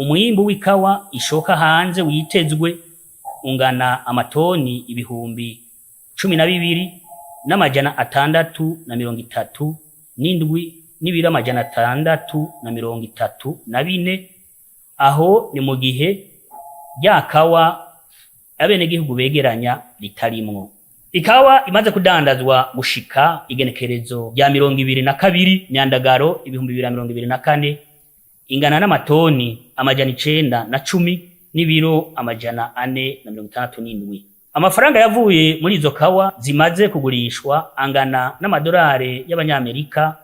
umwimbu w'ikawa ishoka hanze witezwe ungana amatoni 12,637 n'ibiro 634, aho ni mu gihe rya kawa abenegihugu begeranya ritarimwo. Ikawa imaze kudandazwa gushika igenekerezo rya 22 Myandagaro 2024 ingana n'amatoni 910 n'ibiro 467. Amafaranga yavuye muri izo kawa zimaze kugurishwa angana n'amadolari y'abanyamerika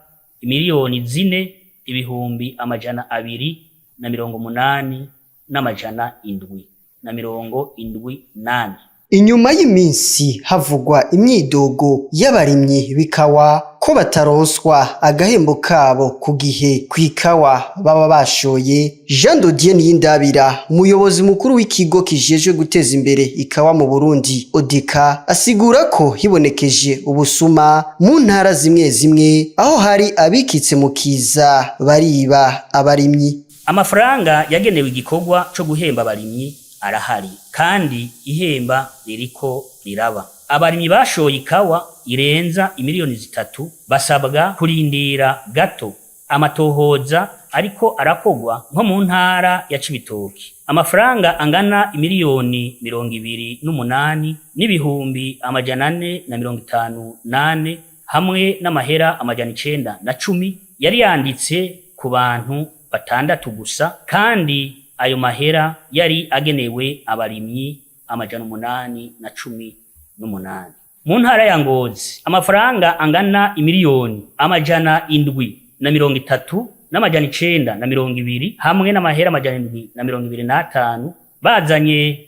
4,288,778. Inyuma y'iminsi havugwa imyidogo y'abarimyi bikawa ko bataronswa agahembo kabo ku gihe kw'ikawa baba bashoye. Jean Dodier Niyindabira, umuyobozi mukuru w'ikigo kijejwe guteza imbere ikawa mu Burundi ODECA, asigura ko hibonekeje ubusuma mu ntara zimwe zimwe aho hari abikitse mu kiza bariba abarimyi. Amafaranga yagenewe igikorwa co guhemba abarimyi arahari kandi ihemba ririko riraba. Abarimyi bashoye ikawa irenza imiliyoni 3 basabwa kurindira gato amatohoza ariko arakogwa nko mu ntara ya Cibitoki. Amafaranga angana imiliyoni 28 n'ibihumbi 458 hamwe n'amahera 910 yari yanditse ku bantu batandatu gusa, kandi ayo mahera yari agenewe abarimyi 818. Mu ntara ya Ngozi amafaranga angana imiliyoni 730 n'amajana 920 hamwe n'amahera 725 bazanye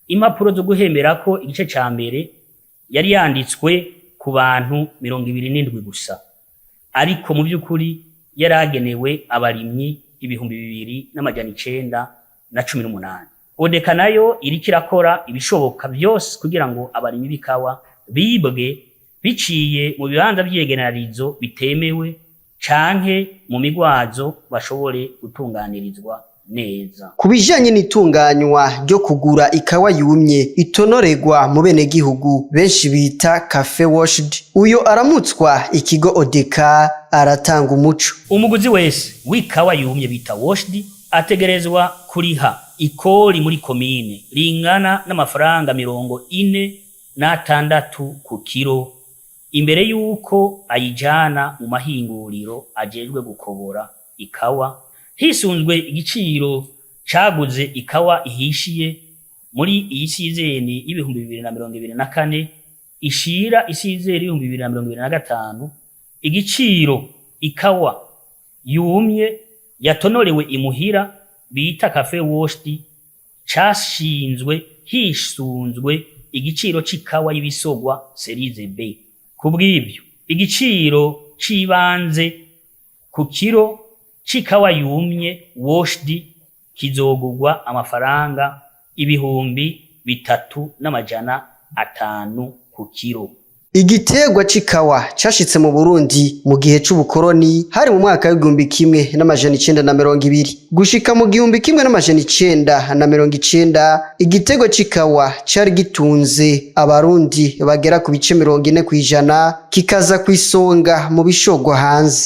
impapuro zo guhembera ko igice ca mbere yari yanditswe ku bantu 27 gusa, ariko mu by'ukuri yaragenewe abarimyi 2,918. ODECA nayo iriko irakora ibishoboka byose kugira ngo abarimyi bikawa bibwe biciye mu bibanza by'yegenerarizo bitemewe canke mu migwazo bashobore gutunganirizwa neza. Kubijanye n'itunganywa ryo kugura ikawa yumye itonoregwa mu benegihugu benshi bita cafe washed, uyo aramutswa ikigo ODECA aratanga umuco. Umuguzi wese w'ikawa yumye bita washed ategerezwa kuriha ikori muri komine ringana n'amafaranga 46 ku kilo imbere yuko ayijana mu mahinguriro ajejwe gukobora ikawa, hisunzwe igiciro caguze ikawa ihishiye muri iyi sizeni y'2024 ishira isizeri 2025. Igiciro ikawa yumye yatonorewe imuhira bita cafe washed cashinzwe hisunzwe igiciro c'ikawa y'ibisogwa Series B. Kubw'ibyo igiciro cibanze ku kilo c'ikawa yumye washed kizogurwa amafaranga 3,500 ku kilo. Igiterwa c'ikawa cashitse mu Burundi mu gihe c'ubukoroni hari mu mwaka w'1920 gushika mu 1990. Igiterwa c'ikawa cari gitunze abarundi bagera ku bice 40% kikaza kwisonga mu bishogwa hanze.